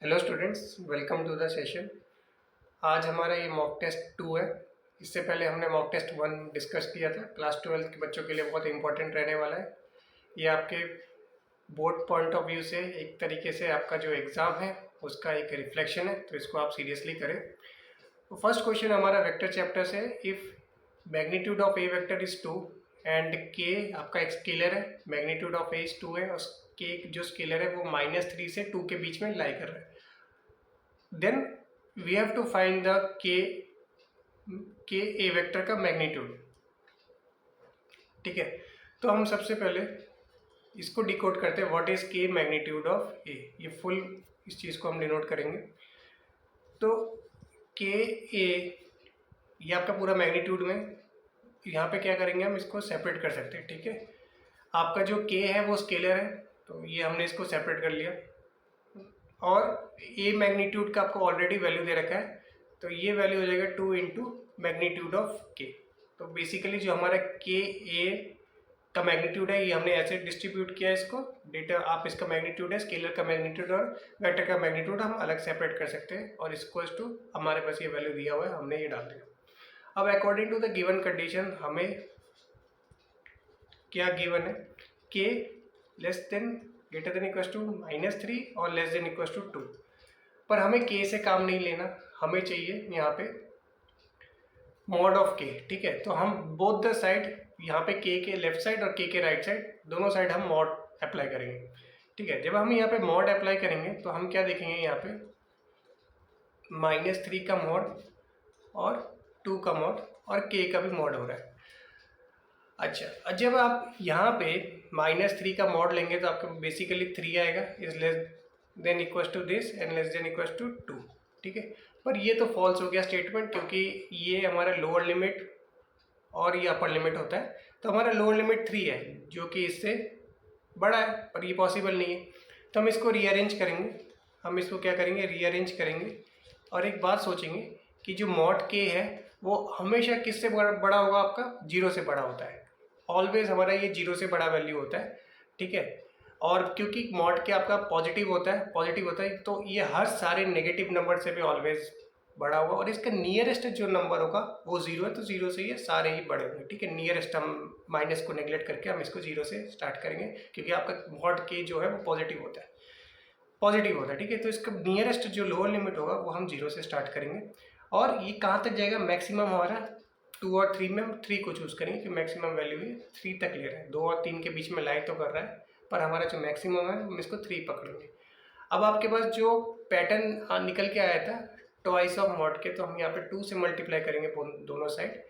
Hello students, welcome to the session. आज हमारा ये मॉक टेस्ट 2 है। इससे पहले हमने मॉक टेस्ट 1 डिस्कस किया था। क्लास 12 के बच्चों के लिए बहुत इंपॉर्टेंट रहने वाला है। ये आपके बोर्ड पॉइंट ऑफ व्यू से एक तरीके से आपका जो एग्ज़ाम है उसका एक रिफ्लेक्शन है, तो इसको आप सीरियसली करें। तो फर्स्ट क्वेश्चन हमारा वेक्टर चैप्टर से, if magnitude of A vector is 2 and के आपका एक स्केलर है, मैग्नीट्यूड ऑफ ए इज़ 2 है और के जो स्केलर है वो -3 से 2 के बीच में लाई कर रहा है, then we have to find the k a vector का मैग्नीट्यूड। ठीक है, तो हम सबसे पहले इसको डिकोड करते हैं। व्हाट इज के मैग्नीट्यूड ऑफ ए, ये फुल इस चीज़ को हम डिनोट करेंगे। तो के ए ये आपका पूरा मैग्नीट्यूड में, यहाँ पे क्या करेंगे हम इसको सेपरेट कर सकते हैं। ठीक है, आपका जो के है वो स्केलर है, तो ये हमने इसको सेपरेट कर लिया। और ए मैग्नीट्यूड का आपको ऑलरेडी वैल्यू दे रखा है, तो ये वैल्यू हो जाएगा 2 इंटू मैग्नीट्यूड ऑफ के। तो बेसिकली जो हमारा के ए का मैग्नीट्यूड है ये हमने ऐसे डिस्ट्रीब्यूट किया है इसको डेटा। आप इसका मैग्नीट्यूड है, स्केलर का मैग्नीट्यूड और वेक्टर का मैग्नीट्यूड हम अलग सेपरेट कर सकते हैं, और इसको टू हमारे पास ये वैल्यू दिया हुआ है, हमने ये डाल दिया। अब according to the given condition हमें क्या गिवन है, k less than greater than equal to -3 और लेस देन इक्वल टू 2। पर हमें के से काम नहीं लेना, हमें चाहिए यहाँ पे मॉड ऑफ के। ठीक है, तो हम बोथ द साइड, यहाँ पे के लेफ्ट साइड और के राइट साइड, दोनों साइड हम मॉड अप्लाई करेंगे। ठीक है, जब हम यहाँ पे मॉड अप्लाई करेंगे तो हम क्या देखेंगे, यहाँ पे -3 का मॉड और 2 का मॉड और के का भी मॉड हो रहा है। अच्छा, जब आप यहाँ पे -3 का मॉड लेंगे तो आपका बेसिकली 3 आएगा, is less than equal to this and less than equal to 2। ठीक है, पर ये तो फॉल्स हो गया स्टेटमेंट, क्योंकि ये हमारा लोअर लिमिट और ये अपर लिमिट होता है। तो हमारा लोअर लिमिट 3 है जो कि इससे बड़ा है, पर ये पॉसिबल नहीं है। तो हम इसको रीअरेंज करेंगे। हम इसको क्या करेंगे, रीअरेंज करेंगे और एक बात सोचेंगे कि जो मॉड के है वो हमेशा किससे बड़ा होगा, आपका 0 से बड़ा होता है। ऑलवेज हमारा ये 0 से बड़ा वैल्यू होता है। ठीक है, और क्योंकि मॉड के आपका पॉजिटिव होता है, तो ये हर सारे नेगेटिव नंबर से भी ऑलवेज बड़ा होगा, और इसका नियरेस्ट जो नंबर होगा वो 0 है, तो 0 से ये सारे ही बड़े होंगे। ठीक है, नियरेस्ट हम माइनस को नेगलेक्ट करके हम इसको 0 से स्टार्ट करेंगे, क्योंकि आपका मॉड के जो है वो पॉजिटिव होता है। ठीक है, तो इसका नियरेस्ट जो लोअर लिमिट होगा वो हम 0 से स्टार्ट करेंगे। और ये कहाँ तक जाएगा, मैक्सिमम हमारा 2 और 3 में हम 3 को चूज़ करेंगे कि मैक्सिमम वैल्यू ये 3 तक ले रहा है। 2 और 3 के बीच में लाई तो कर रहा है, पर हमारा जो मैक्सिमम है हम इसको 3 पकड़ेंगे। अब आपके पास जो पैटर्न निकल के आया था ट्वाइस ऑफ मॉड के, तो हम यहाँ पे 2 से मल्टीप्लाई करेंगे दोनों साइड,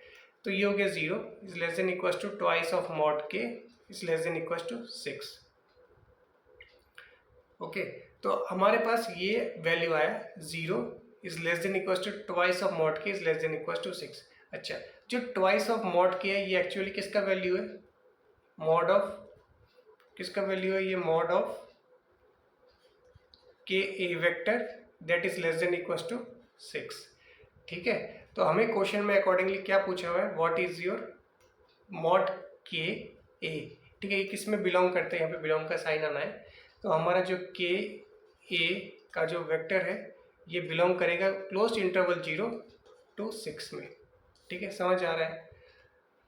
तो ये हो गया 0 is less than equal to twice of mod k is less than equal to 6। Okay, तो हमारे पास ये वैल्यू आया 0 is less than equal to twice of mod k is less than equal to 6। अच्छा, जो ट्वाइस ऑफ मॉड के है ये एक्चुअली किसका वैल्यू है, मॉड ऑफ किसका वैल्यू है, ये mod of k a vector that is less than equal to 6। ठीक है, तो हमें क्वेश्चन में अकॉर्डिंगली क्या पूछा हुआ है, व्हाट इज योर मॉड के ए। ठीक है, ये किस में बिलोंग करते हैं, यहाँ पे बिलोंग का साइन आना है। तो हमारा जो के ए का जो वेक्टर है ये बिलोंग करेगा क्लोज इंटरवल 0 to 6 में। ठीक है, समझ आ रहा है।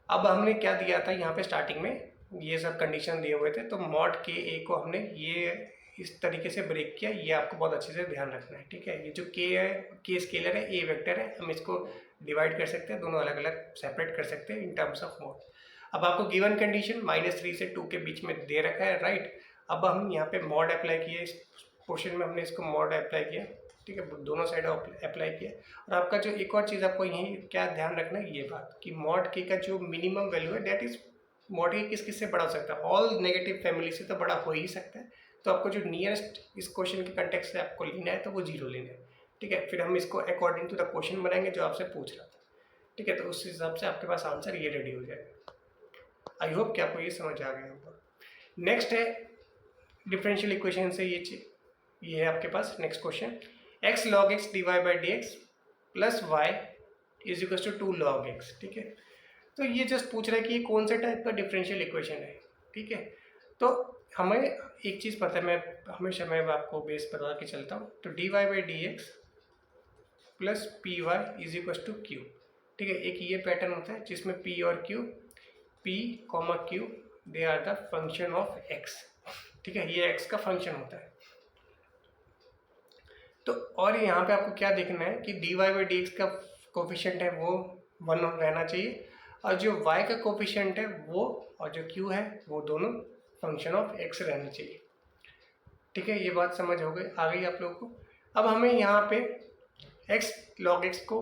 अब हमने क्या दिया था यहाँ पे स्टार्टिंग में, ये सब कंडीशन दिए हुए थे, तो मॉड के ए को हमने ये इस तरीके से ब्रेक किया, ये आपको बहुत अच्छे से ध्यान रखना है। ठीक है, ये जो के है, के स्केलर है, ए वेक्टर है, हम इसको डिवाइड कर सकते हैं, दोनों अलग अलग सेपरेट कर सकते हैं इन टर्म्स ऑफ मॉड। अब आपको गिवन कंडीशन -3 से 2 के बीच में दे रखा है, राइट। अब हम यहाँ पे मॉड अप्लाई किए, इस पोर्शन में हमने इसको मॉड अप्लाई किया। ठीक है, दोनों साइड अप्लाई किया। और आपका जो एक और चीज़ आपको यहीं क्या ध्यान रखना है, ये बात कि मॉड के का जो मिनिमम वैल्यू है दैट इज मॉड के किस से बड़ा हो सकता है, ऑल नेगेटिव फैमिली से तो बड़ा हो ही सकता है। तो आपको जो नियरेस्ट इस क्वेश्चन के कंटेक्स्ट से आपको लेना है तो वो 0 लेना है। ठीक है, फिर हम इसको अकॉर्डिंग टू द क्वेश्चन बनाएंगे जो आपसे पूछ रहा था। ठीक है, तो उस हिसाब से आपके पास आंसर ये रेडी हो जाएगा। आई होप कि आपको ये समझ आ गया होगा। नेक्स्ट है डिफरेंशियल इक्वेशन से ये है आपके पास next question, x log x dy by dx plus y is equal to 2 log x। ठीक है, तो ये जस्ट पूछ रहा है कि ये कौन से टाइप का डिफरेंशियल इक्वेशन है। ठीक है, तो हमें एक चीज़ पता है, मैं आपको बेस बता के चलता हूँ। तो dy by D x plus P Y is equal to q, ठीक है। एक ये पैटर्न होता है जिसमें p और q, p comma q they are the function of x, ठीक है, ये x का फंक्शन होता है। तो और यहाँ पे आपको क्या देखना है कि dy बाई डी एक्स का कोफिशिएंट है वो 1 रहना चाहिए, और जो y का कोफिशिएंट है वो और जो q है वो दोनों फंक्शन ऑफ x रहना चाहिए, ठीक है। ये बात समझ हो गई, आ गई आप लोगों को। अब हमें यहाँ पे x log x को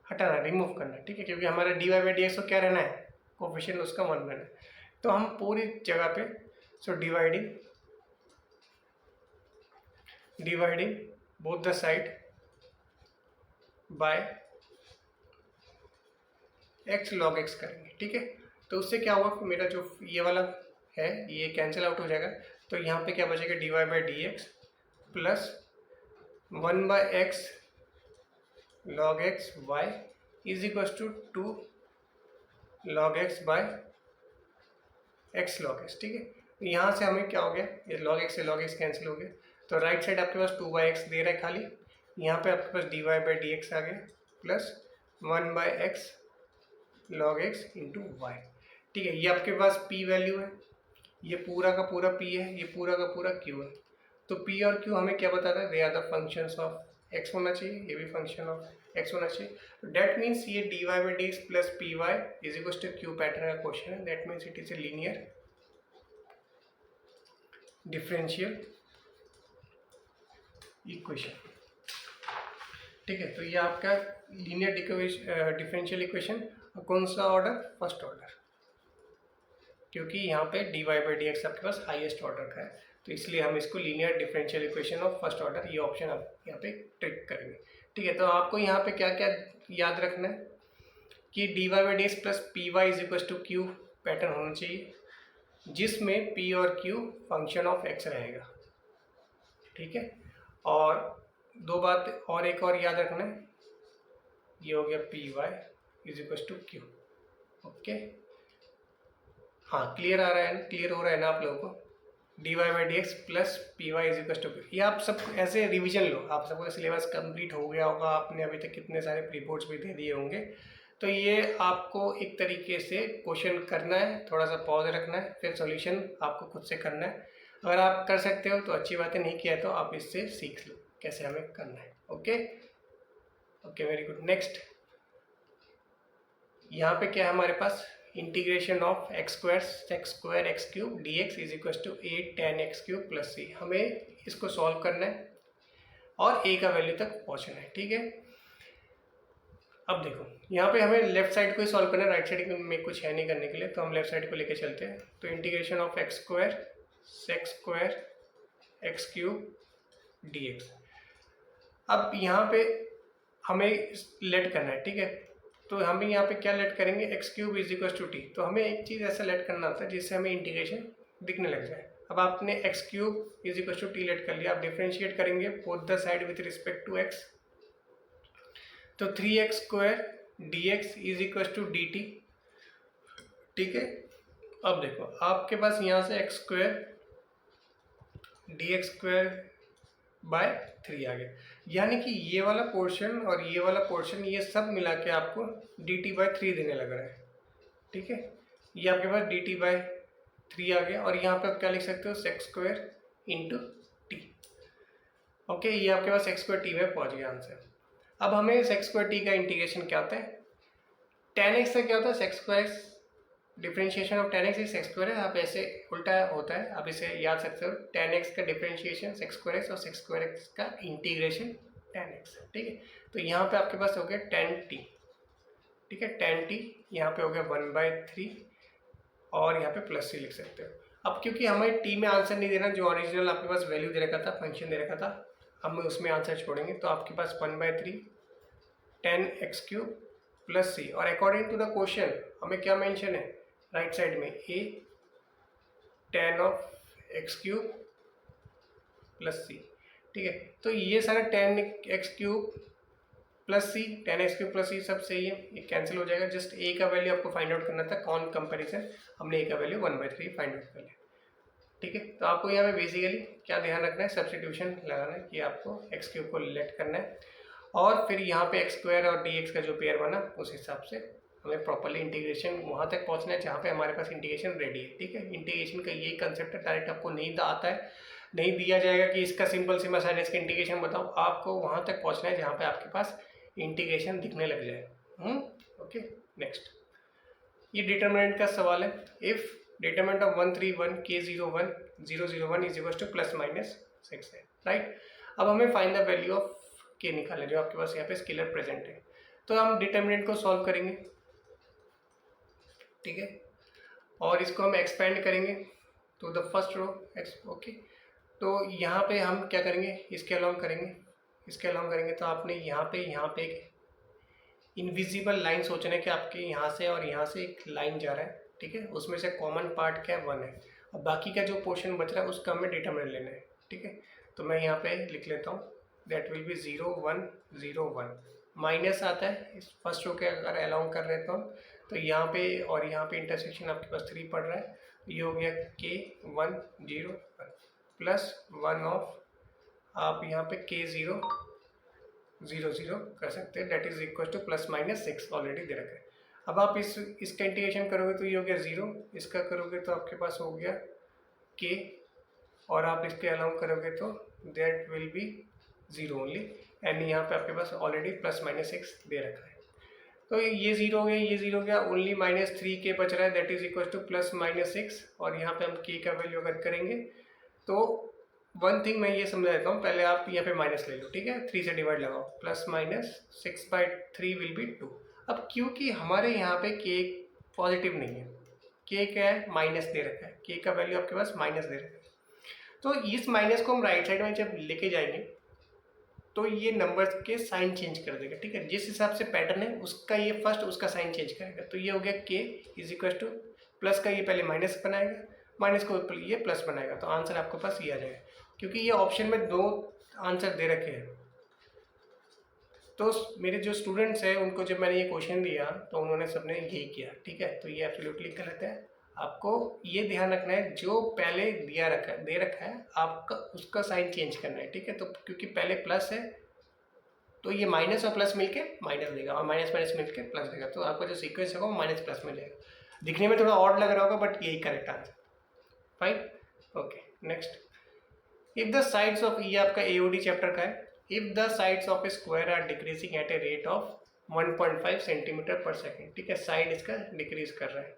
हटाना, रिमूव करना, ठीक है, क्योंकि हमारा dy बाई डी एक्स को क्या रहना है, कोफिशिएंट उसका 1 रहना है। तो हम पूरी जगह पे dividing both the side by x log x करेंगे, ठीक है। तो उससे क्या होगा, मेरा जो ये वाला है ये कैंसिल आउट हो जाएगा। तो यहाँ पे क्या बचेगा, dy by D x plus 1 by x log x y is equal to 2 log x by x log x, ठीक है। यहाँ से हमें क्या हो गया, ये log x से log x कैंसिल हो गया। तो राइट साइड आपके पास 2 बाई एक्स दे रहा है खाली, यहाँ पे आपके पास dy बाई डी एक्स आ गया plus 1 by x log x into y, ठीक है। ये आपके पास p वैल्यू है, ये पूरा का पूरा p है, ये पूरा का पूरा q है। तो p और q हमें क्या बताता है, they are the functions of x होना चाहिए, ये भी फंक्शन ऑफ x होना चाहिए। डेट मीन्स ये dy by D x plus P Y is equal to q pattern का क्वेश्चन है। That means it is a linear differential equation, ठीक है। तो ये आपका लीनियर डिफरेंशियल इक्वेशन, कौन सा ऑर्डर, फर्स्ट ऑर्डर, क्योंकि यहाँ पे dy बाई डी एक्स आपके पास हाईएस्ट ऑर्डर का है, तो इसलिए हम इसको linear differential equation of first order, ये ऑप्शन आप यहाँ पे ट्रिक करेंगे, ठीक है। तो आपको यहाँ पे क्या क्या याद रखना है कि dy by D x plus P Y is equal to q pattern होना चाहिए, जिसमें p और q फंक्शन ऑफ x रहेगा, ठीक है। और दो बात और एक और याद रखना है, ये हो गया p Y is equal to q, okay. हाँ, क्लियर आ रहा है, क्लियर हो रहा है ना आप लोगों को, dy by D x plus P Y is equal to q. ये आप सब ऐसे रिवीजन लो, आप सबका सिलेबस कंप्लीट हो गया होगा, आपने अभी तक कितने सारे प्रीपोर्ट्स भी दे दिए होंगे। तो ये आपको एक तरीके से क्वेश्चन करना है, थोड़ा सा पॉज रखना है, फिर सॉल्यूशन आपको खुद से करना है। अगर आप कर सकते हो तो अच्छी बात है, नहीं किया तो आप इससे सीख लो कैसे हमें करना है, okay okay, very good. Next यहाँ पे क्या है हमारे पास, integration of x square x cube d x is equal to 8 tan x cube plus c. हमें इसको सॉल्व करना है और a का वैल्यू तक पहुँचना है, ठीक है। अब देखो यहाँ पे हमें लेफ्ट साइड को ही सॉल्व करना है, राइट साइड में कुछ है नहीं करने के लिए, तो हम लेफ्ट साइड को लेके चलते हैं। तो integration of x square x cube d x. अब यहाँ पे हमें लेट करना है, ठीक है। तो हमें यहाँ पे क्या लेट करेंगे, x cube is equal to t. तो हमें एक चीज़ ऐसा लेट करना होता है जिससे हमें इंटीग्रेशन दिखने लग जाए। अब आपने x cube is equal to t let कर लिया, आप डिफ्रेंशिएट करेंगे both the side with respect to x. तो 3x square d x is equal to d t, ठीक है। अब देखो आपके पास यहाँ से x square d x square by 3 आ गया, यानी कि ये वाला पोर्शन और ये वाला पोर्शन ये सब मिला के आपको डी टी बाई 3 देने लग रहा है, ठीक है। ये आपके पास डी टी बाई 3 आ गया, और यहाँ पे आप क्या लिख सकते हो, sex square into T, okay. ये आपके पास एक्स स्क्वायर टी में पहुँच गया आंसर। अब हमें सेक्स स्क्वायर टी का इंटीग्रेशन क्या होता है, tan x का क्या होता है, sex square differentiation of tan x is sex square है। आप ऐसे उल्टा होता है, आप इसे याद सकते हो, tan x का डिफरेंशिएशन सेक्स स्क्वायर x और सेक्स स्क्वायर x का इंटीग्रेशन tan x, ठीक है। तो यहाँ पे आपके पास हो गया tan t, ठीक है, tan t यहाँ पे हो गया 1/3 और यहाँ पे प्लस सी लिख सकते हो। अब क्योंकि हमें t में आंसर नहीं देना, जो ओरिजिनल आपके पास वैल्यू दे रखा था, फंक्शन दे रखा था, हम उसमें आंसर छोड़ेंगे। तो आपके पास 1/3 tan x cube plus c, और अकॉर्डिंग टू द क्वेश्चन हमें क्या मेंशन है राइट साइड में, a tan ऑफ x क्यूब प्लस सी, ठीक है। तो ये सारा tan x cube plus c, tan x cube plus c सब सही है, ये कैंसिल हो जाएगा। जस्ट a का वैल्यू आपको फाइंड आउट करना था, कौन कंपैरिजन, हमने a का वैल्यू 1/3 फाइंड आउट कर लिया। ठीक है। तो आपको यहाँ पे बेसिकली क्या ध्यान रखना है, सब्स्टिट्यूशन लगाना है कि आपको एक्स क्यूब को लेट करना है और फिर यहाँ पे एक्स स्क्वायर और डी एक्स का जो पेयर बना उस हिसाब से हमें प्रॉपरली इंटीग्रेशन वहाँ तक पहुँचना है जहाँ पे हमारे पास इंटीग्रेशन रेडी है। ठीक है, इंटीग्रेशन का यही कंसेप्ट है, डायरेक्ट आपको नहीं आता है, नहीं दिया जाएगा कि इसका सिंपल सी मैं साइड इसका इंटीग्रेशन बताओ, आपको वहाँ तक पहुँचना है जहाँ पे आपके पास इंटीग्रेशन दिखने लग जाए। ओके, नेक्स्ट ये डिटर्मिनेंट का सवाल है। If determinant of 131 K01 001 is equal to plus minus 6 है, राइट। अब हमें फाइंड द वैल्यू ऑफ के निकालना है जो आपके पास यहाँ पे स्केलर प्रेजेंट है। तो हम डिटर्मिनेंट को सॉल्व करेंगे, ठीक है, और इसको हम एक्सपेंड करेंगे तो द फर्स्ट रो ओके। तो यहाँ पे हम क्या करेंगे, इसके अलाउंग करेंगे तो आपने यहाँ पे एक इनविजिबल लाइन सोचना है कि आपके यहाँ से और यहाँ से एक लाइन जा रहा है, ठीक है, उसमें से कॉमन पार्ट क्या है 1 है और बाकी का जो पोर्शन बच रहा है उसका हमें डिटर्मिनेंट लेना है। ठीक है, तो मैं यहाँ पे लिख लेता हूँ दैट विल बी 0 1 0 1 माइनस आता है इस फर्स्ट रो के अगर अलाउंग कर रहे तो हम, तो यहाँ पे और यहाँ पे इंटरसेक्शन आपके पास 3 पड़ रहा है, ये हो गया K1 0 1 प्लस 1 ऑफ आप यहाँ पे K0 0 0 कर सकते हैं, that is equal to plus minus 6 already दे रखा है। अब आप इसका इंटीग्रेशन करोगे तो ये हो गया 0, इसका करोगे तो आपके पास हो गया K और आप इसके अलाउ करोगे तो that will be 0 only, and यहाँ पे आपके पास ऑलरेडी प्लस माइनस 6 दे रखा है। तो ये 0 हो गया, ये 0 हो गया, ओनली माइनस 3K बच रहा है that is equal to plus minus 6 और यहाँ पे हम K का वैल्यू अगर करेंगे तो वन थिंग मैं ये समझा देता हूँ, पहले आप यहाँ पे माइनस ले लो, ठीक है, 3 से डिवाइड लगाओ, प्लस माइनस 6/3 विल बी 2। अब क्योंकि हमारे यहाँ पे K पॉजिटिव नहीं है, K क्या है माइनस दे रखा है, K का वैल्यू आपके पास माइनस दे रखा है, तो इस माइनस को हम राइट साइड में जब लेके जाएंगे तो ये नंबर्स के साइन चेंज कर देगा। ठीक है, जिस हिसाब से पैटर्न है उसका ये फर्स्ट उसका साइन चेंज करेगा। तो ये हो गया K is equal to plus का ये पहले माइनस बनाएगा, माइनस को ये प्लस बनाएगा, तो आंसर आपके पास ये आ जाएगा। क्योंकि ये ऑप्शन में 2 आंसर दे रखे हैं, तो मेरे जो स्टूडेंट्स हैं उनको जब मैंने ये क्वेश्चन दिया तो उन्होंने सबने यही किया। ठीक है, तो ये एब्सोल्युटली गलत है। आपको ये ध्यान रखना है जो पहले दे रखा है आपका उसका साइन चेंज करना है। ठीक है, तो क्योंकि पहले प्लस है तो ये माइनस और प्लस मिलके माइनस देगा और माइनस माइनस मिलके प्लस देगा, तो आपका जो सीक्वेंस होगा वो माइनस प्लस में जाएगा। दिखने में थोड़ा ऑड लग रहा होगा बट यही correct answer. Fine, okay, next. If the sides of, ये आपका AOD चैप्टर का है, if the sides of a square are decreasing at a rate of 1.5 centimetre per second. ठीक है, साइड इसका डिक्रीज कर रहा है,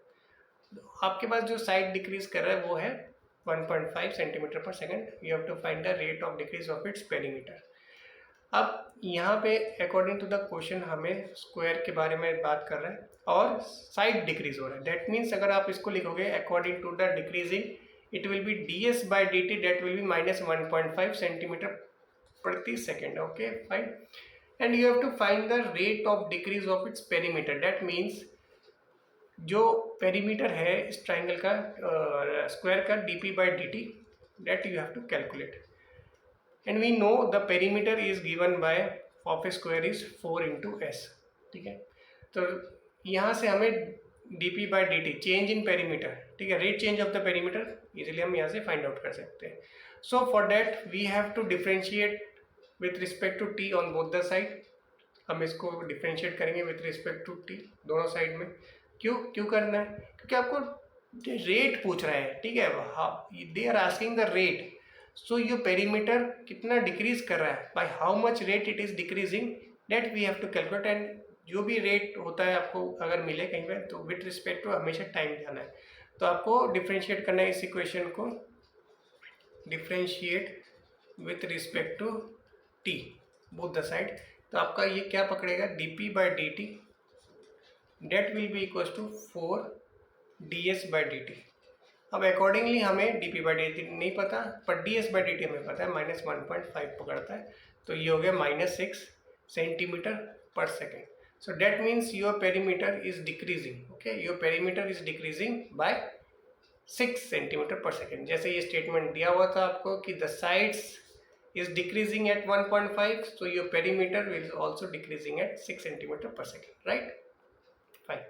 आपके पास जो साइड डिक्रीज कर रहा है वो है 1.5 centimetre per second. You have to find the rate of decrease of its perimeter. अब यहाँ पे अकॉर्डिंग टू द क्वेश्चन हमें स्क्वायर के बारे में बात कर रहा है और साइड डिक्रीज हो रहा है, दैट मीन्स अगर आप इसको लिखोगे according to the decreasing it will be ds/dt that will be minus 1.5 centimeter प्रति second. Okay, fine, and you have to find the rate of decrease of its perimeter. That means जो perimeter है इस triangle का square का dp/dt that you have to calculate, and we know the perimeter is given by of a square is 4 into s। ठीक है, तो यहाँ से हमें dp/dt चेंज इन पेरीमीटर, ठीक है, rate change of the perimeter easily हम यहाँ से फाइंड आउट कर सकते हैं। So for that we have to differentiate with respect to t on both the side. हम इसको डिफ्रेंशिएट करेंगे विथ रिस्पेक्ट टू t दोनों साइड में। क्यों करना है? क्योंकि आपको रेट पूछ रहा है। ठीक है, they are asking the rate, so ये पेरीमीटर कितना डिक्रीज कर रहा है, by how much rate it is decreasing, that we have to calculate. And जो भी रेट होता है आपको अगर मिले कहीं पर तो विथ रिस्पेक्ट टू हमेशा टाइम जाना है, तो आपको डिफ्रेंशिएट करना है इस इक्वेशन को, differentiate with respect to t both the side. तो आपका ये क्या पकड़ेगा, dp/dt that will be equal to 4 ds/dt। अब अकॉर्डिंगली हमें dp/dt नहीं पता पर ds/dt हमें पता है, माइनस 1.5 पकड़ता है, तो ये हो गया minus 6 centimetre per second. So that means your perimeter is decreasing. Okay, your perimeter is decreasing by 6 centimeter per second। जैसे ये स्टेटमेंट दिया हुआ था आपको कि the sides is decreasing at 1.5, so your perimeter is also decreasing at 6 centimeter per second, right? Fine।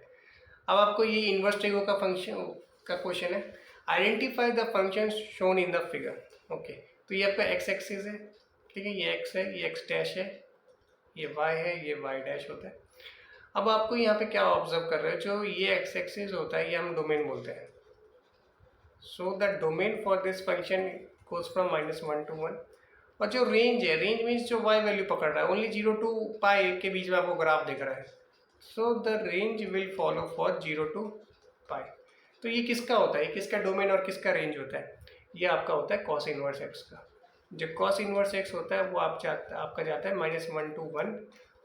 अब आपको ये इनवर्स ट्रिगो का फंक्शन का क्वेश्चन है। Identify the function shown in the figure. Okay, तो ये आपका एक्स एक्सिस है, ठीक है, ये एक्स है, ये एक्स डैश है, ये वाई है, ये वाई डैश होता है। अब आपको यहाँ पे क्या ऑब्जर्व कर रहे हो, जो ये एक्स एक्सिस होता है ये हम डोमेन बोलते हैं। So the domain for this function goes from -1 to 1। और जो रेंज है, रेंज मीन्स जो वाई वैल्यू पकड़ रहा है, ओनली 0 to पाई के बीच में आपको ग्राफ दिख रहा है। So the range will follow for 0 to पाई। तो ये किसका होता है, ये किसका डोमेन और किसका रेंज होता है, ये आपका होता है कॉस इनवर्स एक्स का। जो कॉस इनवर्स एक्स होता है वो आपका जाता है -1 to 1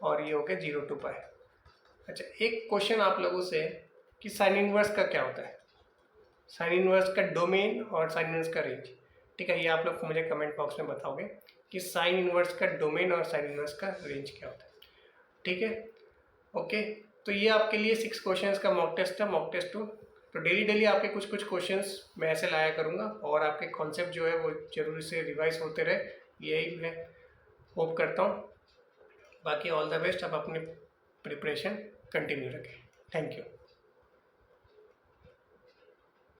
और ये हो गया 0 to पाई। अच्छा, एक क्वेश्चन आप लोगों से कि साइन इनवर्स का क्या होता है, साइन इनवर्स का डोमेन और साइन इनवर्स का रेंज। ठीक है, ये आप लोग मुझे कमेंट बॉक्स में बताओगे कि साइन इनवर्स का डोमेन और साइन इनवर्स का रेंज क्या होता है। ठीक है, ओके। तो ये आपके लिए 6 क्वेश्चंस का मॉक टेस्ट था, मॉक टेस्ट 2। तो डेली डेली आपके कुछ कुछ क्वेश्चंस मैं ऐसे लाया करूँगा और आपके कॉन्सेप्ट जो है वो जरूर से रिवाइज होते रहे, यही मैं होप करता हूँ। बाकी ऑल द बेस्ट, आप अपनी प्रिपरेशन कंटिन्यू रखें। Thank you.